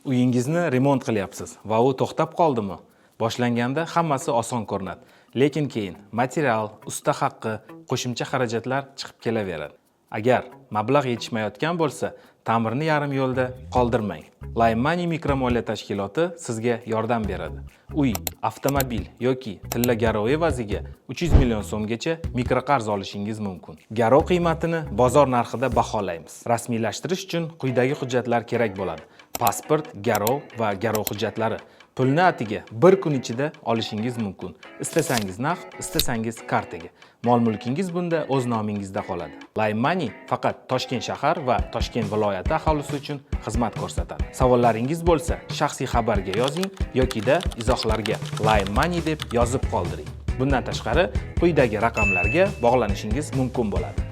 Uyingizni remont qilyapsiz va u to'xtab qoldimi? Boshlanganda hammasi oson ko'rinadi, lekin keyin material, usta haqqi, qo'shimcha xarajatlar chiqib kelaveradi. Agar mablag' yetishmayotgan bo'lsa, ta'mirni yarim yo'lda qoldirmang. Lime Money mikromoliya tashkiloti sizga yordam beradi. Uy, avtomobil yoki tilla garov evaziga 300 million so'mgacha mikroqarz olishingiz mumkin. Garov qiymatini bozor narxida baholaymiz. Rasmiylashtirish uchun quyidagi hujjatlar kerak bo'ladi: pasport, garov va garov hujjatlari. Pulni atiga bir kun ichida olishingiz mumkin. Istasangiz naqd, istasangiz kartaga. Mol-mulkingiz bunda o'z nomingizda qoladi. Lime Money faqat Toshkent shahar va Toshkent viloyati aholisi uchun xizmat ko'rsatadi. Savollaringiz bo'lsa, shaxsiy xabarga yozing yokida izohlarga Lime Money deb yozib qoldiring. Bundan tashqari, quyidagi raqamlarga bog'lanishingiz mumkin bo'ladi.